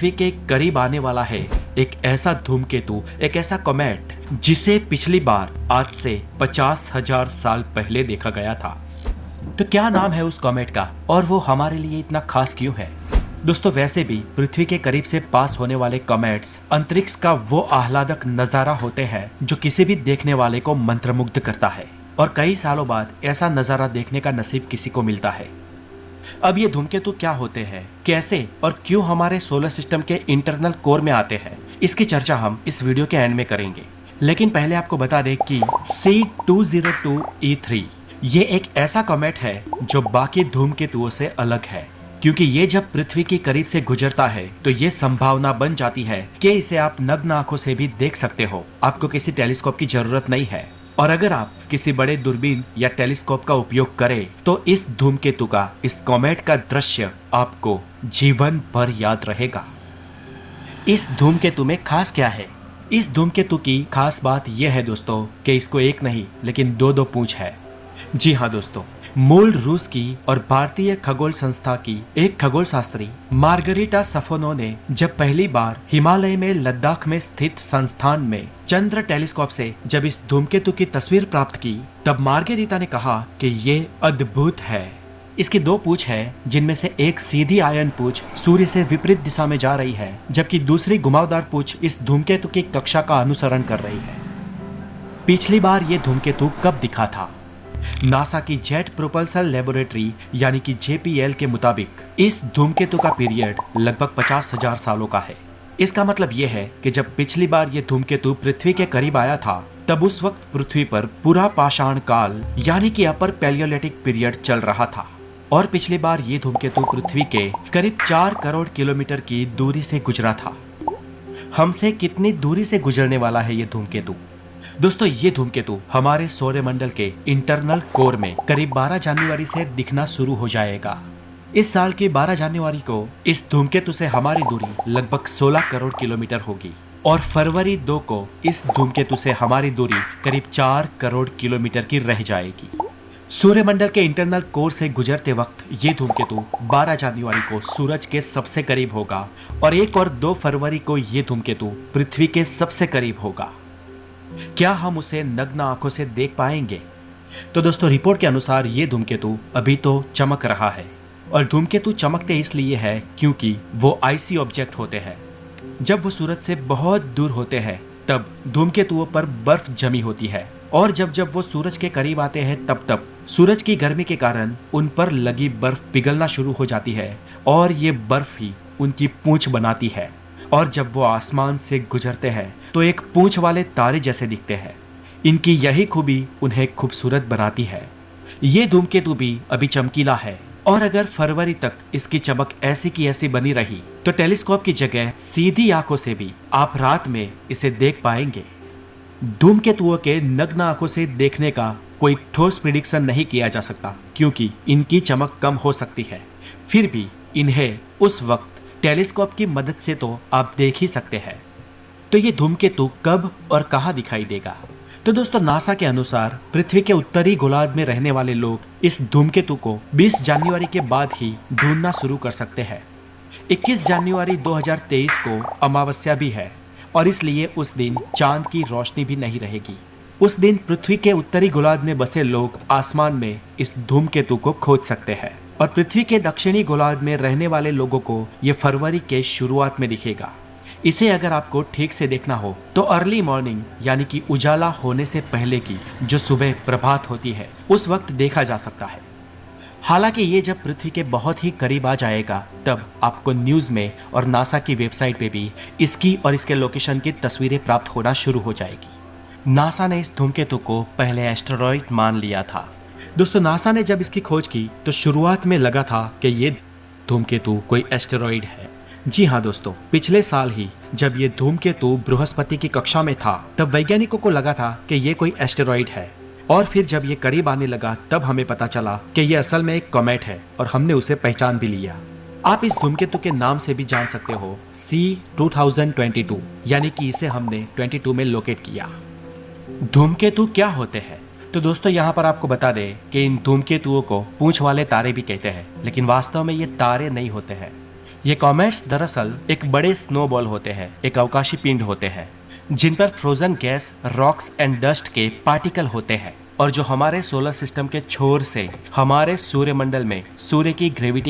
पृथ्वी के करीब आने वाला है एक ऐसा धूमकेतु, एक ऐसा कॉमेट जिसे पिछली बार आज से 50,000 साल पहले देखा गया था। तो क्या नाम है उस कॉमेट का और वो हमारे लिए इतना खास क्यों है? दोस्तों, वैसे भी पृथ्वी के करीब से पास होने वाले कॉमेट्स अंतरिक्ष का वो आह्लादक नजारा होते हैं जो किसी भी देखने वाले को मंत्रमुग्ध करता है, और कई सालों बाद ऐसा नजारा देखने का नसीब किसी को मिलता है। अब ये धूमकेतु क्या होते हैं, कैसे और क्यों हमारे सोलर सिस्टम के इंटरनल कोर में आते हैं, इसकी चर्चा हम इस वीडियो के एंड में करेंगे। लेकिन पहले आपको बता दें कि C202E3 ये एक ऐसा कॉमेट है जो बाकी धूमकेतुओं से अलग है, क्योंकि ये जब पृथ्वी के करीब से गुजरता है तो ये संभावना बन जाती है कि इसे आप नग्न आंखों से भी देख सकते हो। आपको किसी टेलीस्कोप की जरूरत नहीं है, और अगर आप किसी बड़े दूरबीन या टेलीस्कोप का उपयोग करें तो इस धूमकेतु का, इस कॉमेट का दृश्य आपको जीवन भर याद रहेगा। इस धूमकेतु में खास क्या है? इस धूमकेतु की खास बात यह है दोस्तों कि इसको एक नहीं लेकिन दो पूंछ है। जी हाँ दोस्तों, मूल रूस की और भारतीय खगोल संस्था की एक खगोल शास्त्री मार्गरीटा सफोनो ने जब पहली बार हिमालय में लद्दाख में स्थित संस्थान में चंद्र टेलीस्कोप से जब इस धूमकेतु की तस्वीर प्राप्त की, तब मार्गरीटा ने कहा कि ये अद्भुत है। इसकी दो पूंछ है, जिनमें से एक सीधी आयन पूंछ सूर्य से विपरीत दिशा में जा रही है, जबकि दूसरी घुमावदार पूंछ इस धूमकेतु की कक्षा का अनुसरण कर रही है। पिछली बार ये धूमकेतु कब दिखा था? नासा की जेट प्रोपल्सन लेबोरेटरी यानी कि JPL के मुताबिक इस धूमकेतु का पीरियड लगभग 50,000 सालों का है। इसका मतलब यह है कि जब पिछली बार यह धूमकेतु पृथ्वी के करीब आया था, तब उस वक्त पृथ्वी पर पूरा पाषाण काल यानी कि अपर पैलियोलिथिक पीरियड चल रहा था, और पिछली बार ये धूमकेतु पृथ्वी के करीब 4 करोड़ किलोमीटर की दूरी से गुजरा था। हमसे कितनी दूरी से गुजरने वाला है ये धूमकेतु? दोस्तों, ये धूमकेतु हमारे सौरमंडल के इंटरनल कोर में करीब 12 जनवरी से दिखना शुरू हो जाएगा। इस साल की 12 जनवरी को इस धूमकेतु से हमारी दूरी लगभग 16 करोड़ किलोमीटर होगी, और फरवरी 2 को इस धूमकेतु से हमारी दूरी करीब 4 करोड़ किलोमीटर की रह जाएगी। सूर्यमंडल के इंटरनल कोर से गुजरते वक्त ये धूमकेतु 12 जनवरी को सूरज के सबसे करीब होगा, और 1 और 2 फरवरी को ये धूमकेतु पृथ्वी के सबसे करीब होगा। क्या हम उसे नग्न आंखों से देख पाएंगे? तो दोस्तों, रिपोर्ट के अनुसार ये धूमकेतु अभी तो चमक रहा है, और धूमकेतु चमकते इसलिए है क्योंकि वो आइसी ऑब्जेक्ट होते हैं। जब वो सूरज से बहुत दूर होते हैं तब धूमकेतुओं पर बर्फ जमी होती है, और जब वो सूरज के करीब आते हैं तब सूरज की गर्मी के कारण उन पर लगी बर्फ पिघलना शुरू हो जाती है, और ये बर्फ ही उनकी पूंछ बनाती है। और जब वो आसमान से गुजरते हैं तो एक पूंछ वाले तारे जैसे दिखते हैं। इनकी यही खूबी उन्हें खूबसूरत बनाती है। ये धूमकेतु भी अभी चमकीला है, और अगर फरवरी तक इसकी चमक ऐसी की ऐसी बनी रही तो टेलीस्कोप की जगह सीधी आंखों से भी आप रात में इसे देख पाएंगे। धूमकेतुओं के नग्न आंखों से देखने का कोई ठोस प्रिडिक्शन नहीं किया जा सकता, क्योंकि इनकी चमक कम हो सकती है। फिर भी इन्हें उस वक्त टेलीस्कोप की मदद से तो आप देख ही सकते हैं। तो ये धूमकेतु कब और कहां दिखाई देगा? तो दोस्तों, नासा के अनुसार पृथ्वी के उत्तरी गोलार्ध में रहने वाले लोग इस धूमकेतु को 20 जनवरी के बाद ही ढूंढना शुरू कर सकते हैं। 21 जनवरी 2023 को अमावस्या भी है, और इसलिए उस दिन चांद की रोशनी भी नहीं रहेगी। उस दिन पृथ्वी के उत्तरी गोलार्ध में बसे लोग आसमान में इस धूमकेतु को खोज सकते हैं, और पृथ्वी के दक्षिणी गोलार्ध में रहने वाले लोगों को ये फरवरी के शुरुआत में दिखेगा। इसे अगर आपको ठीक से देखना हो तो अर्ली मॉर्निंग यानी कि उजाला होने से पहले की जो सुबह प्रभात होती है, उस वक्त देखा जा सकता है। हालांकि ये जब पृथ्वी के बहुत ही करीब आ जाएगा तब आपको न्यूज में और नासा की वेबसाइट पे भी इसकी और इसके लोकेशन की तस्वीरें प्राप्त होना शुरू हो जाएगी। नासा ने इस धूमकेतु को पहले एस्टेरॉइड मान लिया था। दोस्तों, नासा ने जब इसकी खोज की तो शुरुआत में लगा था कि ये धूमकेतु कोई एस्टेरॉइड है। जी हाँ दोस्तों, पिछले साल ही जब ये धूमकेतु बृहस्पति की कक्षा में था तब वैज्ञानिकों को लगा था कि ये कोई एस्टेरॉइड है, और फिर जब ये करीब आने लगा तब हमें पता चला कि ये असल में एक कॉमेट है, और हमने उसे पहचान भी लिया। आप इस धूमकेतु के नाम से भी जान सकते हो, C2022, यानी कि इसे हमने 22 में लोकेट किया। धूमकेतु क्या होते हैं? तो दोस्तों, यहाँ पर आपको बता दें कि इन धूमकेतुओं को पूंछ वाले तारे भी कहते हैं, लेकिन वास्तव में ये तारे नहीं होते हैं। ये कॉमेट्स दरअसल एक बड़े स्नोबॉल होते हैं, एक अवकाशी पिंड होते हैं जिन पर frozen gas, rocks and dust के पार्टिकल होते हैं और जो हमारे सोलर सिस्टम के छोर से हमारे सूर्यमंडल में सूर्य की ग्रेविटी